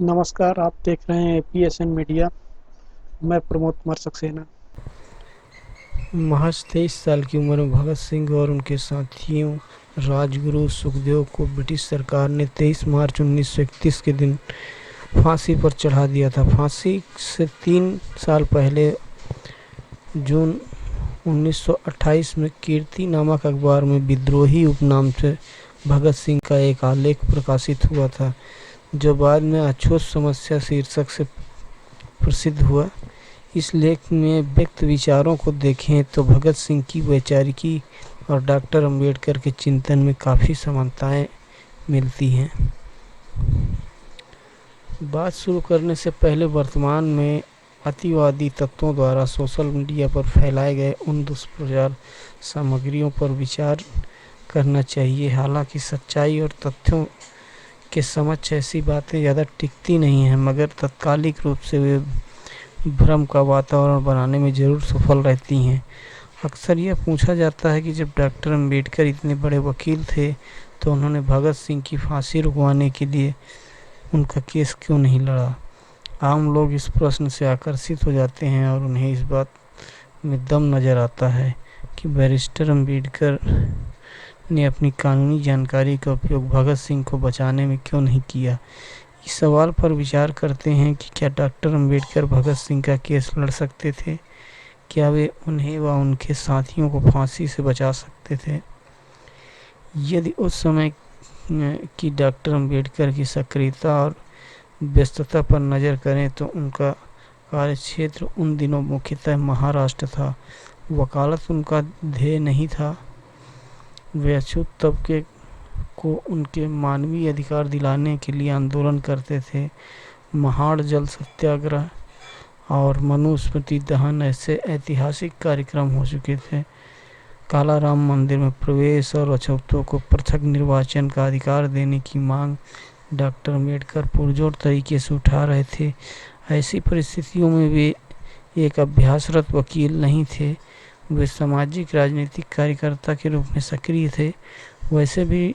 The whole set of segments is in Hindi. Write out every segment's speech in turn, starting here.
नमस्कार, आप देख रहे हैं पीएसएन मीडिया। मैं प्रमोद कुमार सक्सेना। महज 23 साल की उम्र में भगत सिंह और उनके साथियों राजगुरु सुखदेव को ब्रिटिश सरकार ने 23 मार्च 1931 के दिन फांसी पर चढ़ा दिया था। फांसी से 3 साल पहले जून 1928 में कीर्ति नामक अखबार में विद्रोही उपनाम से भगत सिंह का एक आलेख प्रकाशित हुआ था, जो बाद में अछूत समस्या शीर्षक से प्रसिद्ध हुआ। इस लेख में व्यक्त विचारों को देखें तो भगत सिंह की वैचारिकी और डॉक्टर अंबेडकर के चिंतन में काफ़ी समानताएं मिलती हैं। बात शुरू करने से पहले वर्तमान में अतिवादी तत्वों द्वारा सोशल मीडिया पर फैलाए गए उन दुष्प्रचार सामग्रियों पर विचार करना चाहिए। हालांकि सच्चाई और तथ्यों के समक्ष ऐसी बातें ज़्यादा टिकती नहीं हैं, मगर तात्कालिक रूप से वे भ्रम का वातावरण बनाने में ज़रूर सफल रहती हैं। अक्सर यह पूछा जाता है कि जब डॉक्टर अंबेडकर इतने बड़े वकील थे तो उन्होंने भगत सिंह की फांसी रुकवाने के लिए उनका केस क्यों नहीं लड़ा। आम लोग इस प्रश्न से आकर्षित हो जाते हैं और उन्हें इस बात में दम नज़र आता है कि बैरिस्टर अंबेडकर ने अपनी कानूनी जानकारी का उपयोग भगत सिंह को बचाने में क्यों नहीं किया। इस सवाल पर विचार करते हैं कि क्या डॉक्टर अंबेडकर भगत सिंह का केस लड़ सकते थे? क्या वे उन्हें व उनके साथियों को फांसी से बचा सकते थे? यदि उस समय की डॉक्टर अंबेडकर की सक्रियता और व्यस्तता पर नज़र करें तो उनका कार्यक्षेत्र उन दिनों मुख्यतः महाराष्ट्र था। वकालत उनका ध्येय नहीं था। वे अछूत तबके को उनके मानवीय अधिकार दिलाने के लिए आंदोलन करते थे। महाड़ जल सत्याग्रह और मनुस्मृति दहन ऐसे ऐतिहासिक कार्यक्रम हो चुके थे। काला राम मंदिर में प्रवेश और अछूतों को पृथक निर्वाचन का अधिकार देने की मांग डॉक्टर अम्बेडकर पुरजोर तरीके से उठा रहे थे। ऐसी परिस्थितियों में वे एक अभ्यासरत वकील नहीं थे, वे सामाजिक राजनीतिक कार्यकर्ता के रूप में सक्रिय थे। वैसे भी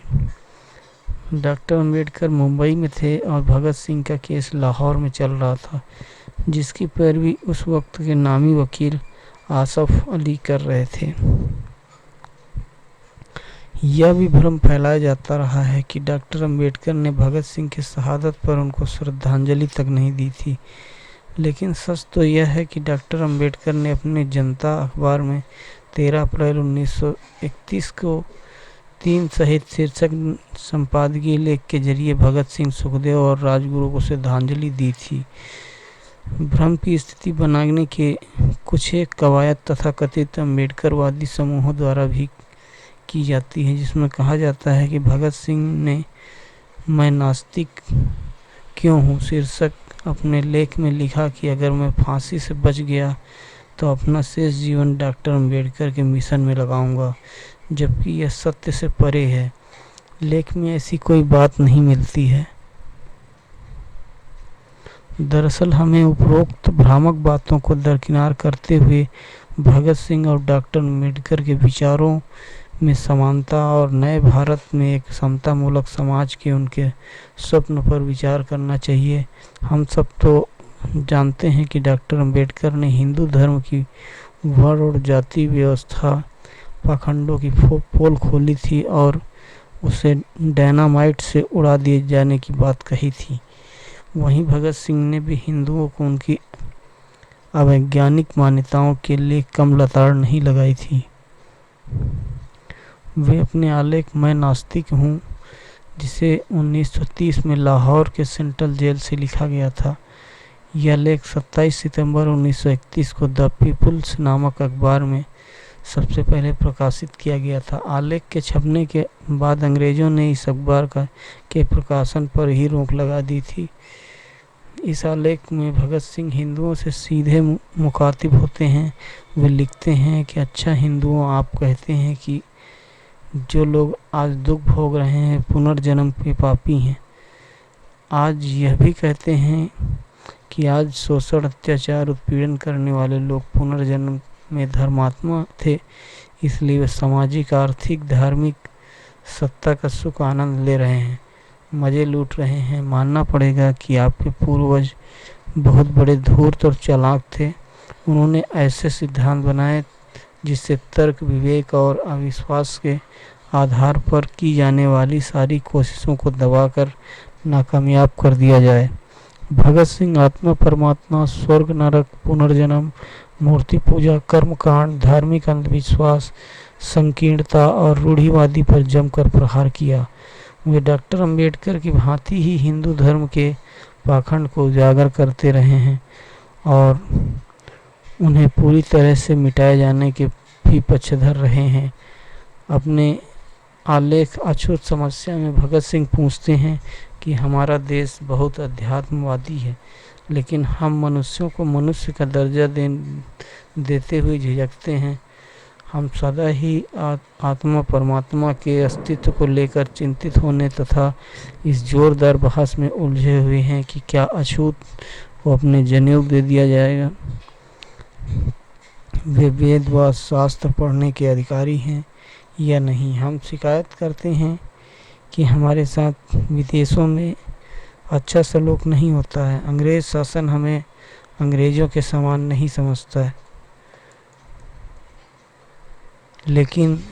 डॉक्टर अम्बेडकर मुंबई में थे और भगत सिंह का केस लाहौर में चल रहा था, जिसकी पैरवी उस वक्त के नामी वकील आसफ अली कर रहे थे। यह भी भ्रम फैलाया जाता रहा है कि डॉक्टर अम्बेडकर ने भगत सिंह की शहादत पर उनको श्रद्धांजलि तक नहीं दी थी, लेकिन सच तो यह है कि डॉक्टर अम्बेडकर ने अपने जनता अखबार में 13 अप्रैल 1931 को 3 सहित शीर्षक संपादकीय लेख के जरिए भगत सिंह, सुखदेव और राजगुरु को श्रद्धांजलि दी थी। भ्रम की स्थिति बनाने के कुछ एक कवायद तथा कथित अम्बेडकरवादी समूहों द्वारा भी की जाती है, जिसमें कहा जाता है कि भगत सिंह ने मैं नास्तिक क्यों हूँ शीर्षक अपने लेख में लिखा कि अगर मैं फांसी से बच गया तो अपना शेष जीवन डॉक्टर अम्बेडकर के मिशन में लगाऊंगा, जबकि यह सत्य से परे है। लेख में ऐसी कोई बात नहीं मिलती है। दरअसल हमें उपरोक्त भ्रामक बातों को दरकिनार करते हुए भगत सिंह और डॉक्टर अम्बेडकर के विचारों में समानता और नए भारत में एक समतामूलक समाज के उनके स्वप्न पर विचार करना चाहिए। हम सब तो जानते हैं कि डॉक्टर अम्बेडकर ने हिंदू धर्म की वर्ण और जाति व्यवस्था पाखंडों की पोल खोली थी और उसे डायनामाइट से उड़ा दिए जाने की बात कही थी। वहीं भगत सिंह ने भी हिंदुओं को उनकी अवैज्ञानिक मान्यताओं के लिए कम लताड़ नहीं लगाई थी। वे अपने आलेख मैं नास्तिक हूँ, जिसे 1930 में लाहौर के सेंट्रल जेल से लिखा गया था। यह लेख 27 सितंबर 1931 को द पीपुल्स नामक अखबार में सबसे पहले प्रकाशित किया गया था। आलेख के छपने के बाद अंग्रेज़ों ने इस अखबार के प्रकाशन पर ही रोक लगा दी थी। इस आलेख में भगत सिंह हिंदुओं से सीधे मुखातिब होते हैं। वे लिखते हैं कि अच्छा हिंदुओं, आप कहते हैं कि जो लोग आज दुख भोग रहे हैं पुनर्जन्म के पापी हैं। आज यह भी कहते हैं कि आज शोषण, अत्याचार, उत्पीड़न करने वाले लोग पुनर्जन्म में धर्मात्मा थे, इसलिए वे सामाजिक, आर्थिक, धार्मिक सत्ता का सुख आनंद ले रहे हैं। मज़े लूट रहे हैं। मानना पड़ेगा कि आपके पूर्वज बहुत बड़े धूर्त और चालाक थे। उन्होंने ऐसे सिद्धांत बनाए जिससे तर्क, विवेक और अविश्वास के आधार पर की जाने वाली सारी कोशिशों को दबाकर नाकामयाब कर दिया जाए। भगत सिंह आत्मा, परमात्मा, स्वर्ग, नरक, पुनर्जन्म, मूर्ति पूजा, कर्मकांड, धार्मिक अंधविश्वास, संकीर्णता और रूढ़िवादी पर जमकर प्रहार किया। वे डॉक्टर अंबेडकर की भांति ही हिंदू धर्म के पाखंड को उजागर करते रहे हैं और उन्हें पूरी तरह से मिटाए जाने के भी पक्षधर रहे हैं। अपने आलेख अछूत समस्या में भगत सिंह पूछते हैं कि हमारा देश बहुत अध्यात्मवादी है, लेकिन हम मनुष्यों को मनुष्य का दर्जा देते हुए झिझकते हैं। हम सदा ही आत्मा, परमात्मा के अस्तित्व को लेकर चिंतित होने तथा इस जोरदार बहस में उलझे हुए हैं कि क्या अछूत को अपने जनेऊ दे दिया जाएगा। वे वेद व शास्त्र पढ़ने के अधिकारी हैं या नहीं। हम शिकायत करते हैं कि हमारे साथ विदेशों में अच्छा सलूक नहीं होता है। अंग्रेज शासन हमें अंग्रेजों के समान नहीं समझता है। लेकिन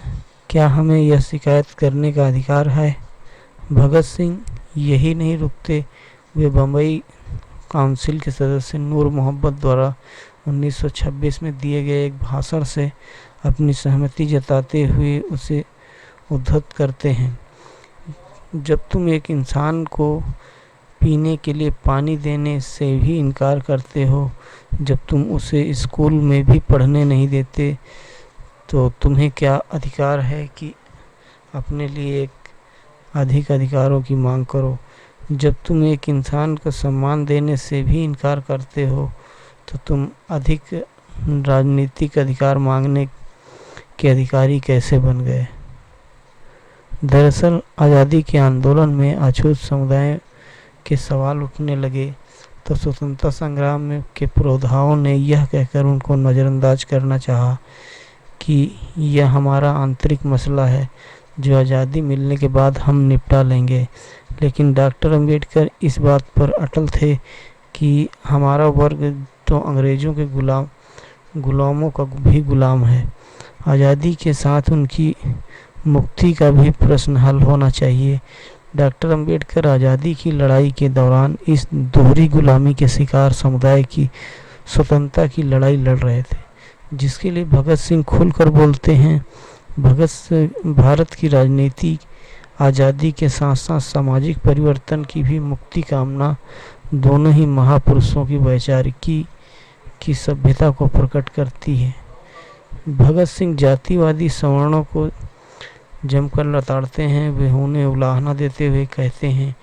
क्या हमें यह शिकायत करने का अधिकार है? भगत सिंह यही नहीं रुकते। वे बम्बई काउंसिल के सदस्य नूर मोहम्मद द्वारा 1926 में दिए गए एक भाषण से अपनी सहमति जताते हुए उसे उद्धृत करते हैं। जब तुम एक इंसान को पीने के लिए पानी देने से भी इनकार करते हो, जब तुम उसे स्कूल में भी पढ़ने नहीं देते, तो तुम्हें क्या अधिकार है कि अपने लिए एक अधिक अधिकारों की मांग करो। जब तुम एक इंसान को सम्मान देने से भी इनकार करते हो, तो तुम अधिक राजनीतिक अधिकार मांगने के अधिकारी कैसे बन गए। दरअसल आज़ादी के आंदोलन में अछूत समुदाय के सवाल उठने लगे तो स्वतंत्रता संग्राम में के पुरोधाओं ने यह कहकर उनको नज़रअंदाज करना चाहा कि यह हमारा आंतरिक मसला है जो आज़ादी मिलने के बाद हम निपटा लेंगे। लेकिन डॉक्टर अंबेडकर इस बात पर अटल थे कि हमारा वर्ग तो अंग्रेज़ों के गुलामों का भी गुलाम है। आज़ादी के साथ उनकी मुक्ति का भी प्रश्न हल होना चाहिए। डॉक्टर अंबेडकर आज़ादी की लड़ाई के दौरान इस दोहरी गुलामी के शिकार समुदाय की स्वतंत्रता की लड़ाई लड़ रहे थे, जिसके लिए भगत सिंह खुलकर बोलते हैं। भारत की राजनीति आज़ादी के साथ साथ सामाजिक परिवर्तन की भी मुक्ति कामना दोनों ही महापुरुषों की वैचारिकी की सभ्यता को प्रकट करती है। भगत सिंह जातिवादी सवर्णों को जमकर लताड़ते हैं। वे उन्हें उलाहना देते हुए कहते हैं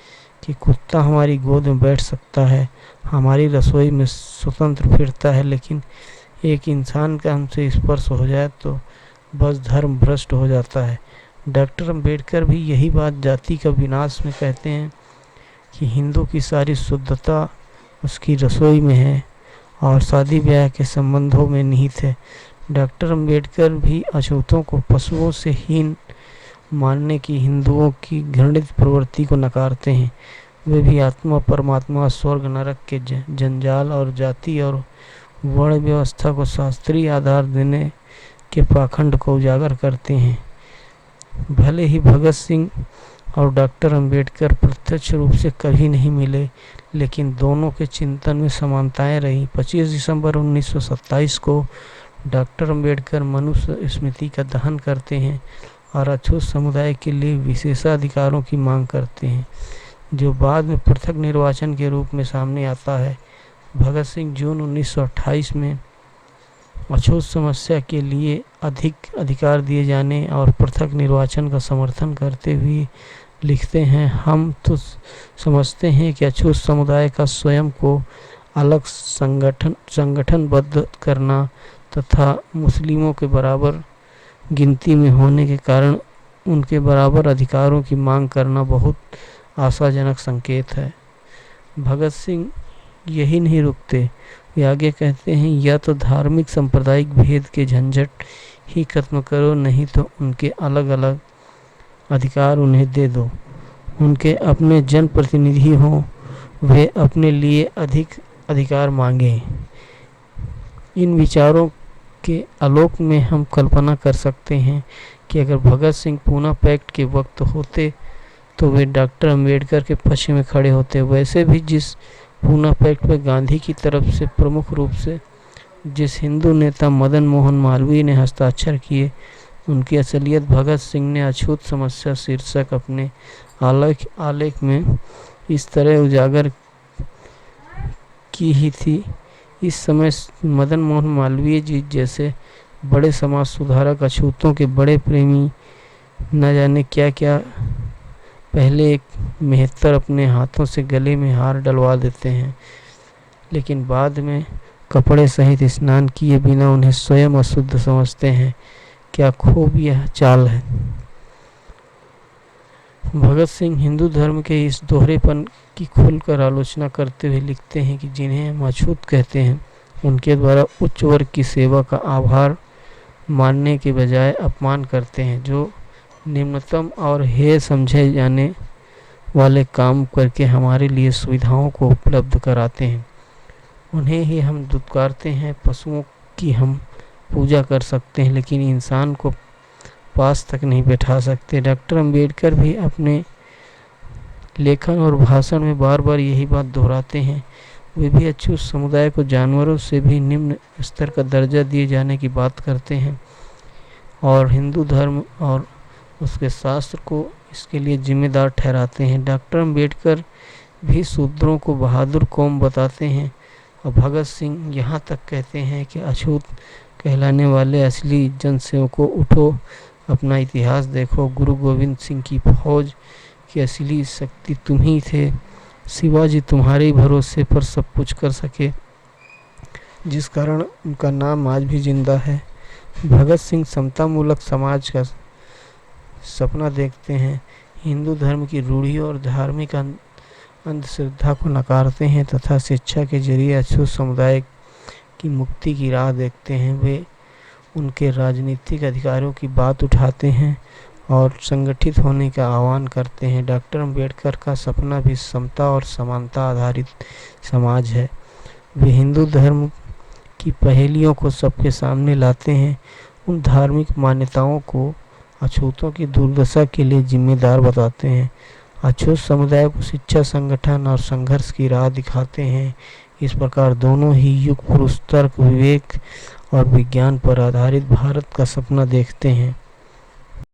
कि कुत्ता हमारी गोद में बैठ सकता है, हमारी रसोई में स्वतंत्र फिरता है, लेकिन एक इंसान का हमसे स्पर्श हो जाए तो बस धर्म भ्रष्ट हो जाता है। डॉक्टर अंबेडकर भी यही बात जाति का विनाश में कहते हैं कि हिंदू की सारी शुद्धता उसकी रसोई में है और शादी ब्याह के संबंधों में निहित है। डॉक्टर अंबेडकर भी अछूतों को पशुओं से हीन मानने की हिंदुओं की घृणित प्रवृत्ति को नकारते हैं। वे भी आत्मा, परमात्मा, स्वर्ग, नरक के जंजाल और जाति और वर्ण व्यवस्था को शास्त्रीय आधार देने के पाखंड को उजागर करते हैं। भले ही भगत सिंह और डॉक्टर अंबेडकर प्रत्यक्ष रूप से कभी नहीं मिले, लेकिन दोनों के चिंतन में समानताएं रही। 25 दिसंबर 1927 को डॉक्टर अंबेडकर मनुष्य स्मृति का दहन करते हैं और अछूत समुदाय के लिए विशेषाधिकारों की मांग करते हैं, जो बाद में पृथक निर्वाचन के रूप में सामने आता है। भगत सिंह जून 1928 में अछूत समस्या के लिए अधिक अधिकार दिए जाने और पृथक निर्वाचन का समर्थन करते हुए लिखते हैं, हम तो समझते हैं कि अछूत समुदाय का स्वयं को अलग संगठनबद्ध करना तथा मुस्लिमों के बराबर गिनती में होने के कारण उनके बराबर अधिकारों की मांग करना बहुत आशाजनक संकेत है। भगत सिंह यही नहीं रुकते, वे आगे कहते हैं, या तो धार्मिक सांप्रदायिक भेद के झंझट ही खत्म करो, नहीं तो उनके अलग अलग अधिकार उन्हें दे दो। उनके अपने जनप्रतिनिधि हों, वे अपने लिए अधिक अधिकार मांगें। इन विचारों के आलोक में हम कल्पना कर सकते हैं कि अगर भगत सिंह पूना पैक्ट के वक्त होते तो वे डॉक्टर अंबेडकर के पक्ष में खड़े होते। वैसे भी जिस पूना पैक्ट में गांधी की तरफ से प्रमुख रूप से जिस हिंदू नेता मदन मोहन मालवीय ने हस्ताक्षर किए, उनकी असलियत भगत सिंह ने अछूत समस्या शीर्षक अपने आलेख में इस तरह उजागर की ही थी। इस समय मदन मोहन मालवीय जी जैसे बड़े समाज सुधारक, अछूतों के बड़े प्रेमी, न जाने क्या क्या, पहले एक मेहतर अपने हाथों से गले में हार डलवा देते हैं, लेकिन बाद में कपड़े सहित स्नान किए बिना उन्हें स्वयं अशुद्ध समझते हैं। क्या खूब यह चाल है। भगत सिंह हिंदू धर्म के इस दोहरेपन की खुलकर आलोचना करते हुए लिखते हैं कि जिन्हें हम अछूत कहते हैं, उनके द्वारा उच्च वर्ग की सेवा का आभार मानने के बजाय अपमान करते हैं, जो निम्नतम और हेय समझे जाने वाले काम करके हमारे लिए सुविधाओं को उपलब्ध कराते हैं। उन्हें ही हम दुत्कारते हैं। पशुओं की हम पूजा कर सकते हैं, लेकिन इंसान को पास तक नहीं बैठा सकते। डॉक्टर अंबेडकर भी अपने लेखन और भाषण में बार बार यही बात दोहराते हैं। वे भी अछूत समुदाय को जानवरों से भी निम्न स्तर का दर्जा दिए जाने की बात करते हैं और हिंदू धर्म और उसके शास्त्र को इसके लिए जिम्मेदार ठहराते हैं। डॉक्टर अंबेडकर भी शूद्रों को बहादुर कौम बताते हैं और भगत सिंह यहाँ तक कहते हैं कि अछूत कहलाने वाले असली जनसेवकों, उठो, अपना इतिहास देखो। गुरु गोविंद सिंह की फौज की असली शक्ति तुम ही थे। शिवाजी तुम्हारे ही भरोसे पर सब कुछ कर सके, जिस कारण उनका नाम आज भी जिंदा है। भगत सिंह समतामूलक समाज का सपना देखते हैं, हिंदू धर्म की रूढ़ियों और धार्मिक अंधश्रद्धा को नकारते हैं तथा शिक्षा के जरिए अछूत समुदाय की मुक्ति की राह देखते हैं। वे उनके राजनीतिक अधिकारों की बात उठाते हैं और संगठित होने का आह्वान करते हैं। डॉक्टर अंबेडकर का सपना भी समता और समानता आधारित समाज है। वे हिंदू धर्म की पहेलियों को सबके सामने लाते हैं, उन धार्मिक मान्यताओं को अछूतों की दुर्दशा के लिए जिम्मेदार बताते हैं, अछूत समुदाय को शिक्षा, संगठन और संघर्ष की राह दिखाते हैं। इस प्रकार दोनों ही युग पुरुष तर्क, विवेक और विज्ञान पर आधारित भारत का सपना देखते हैं।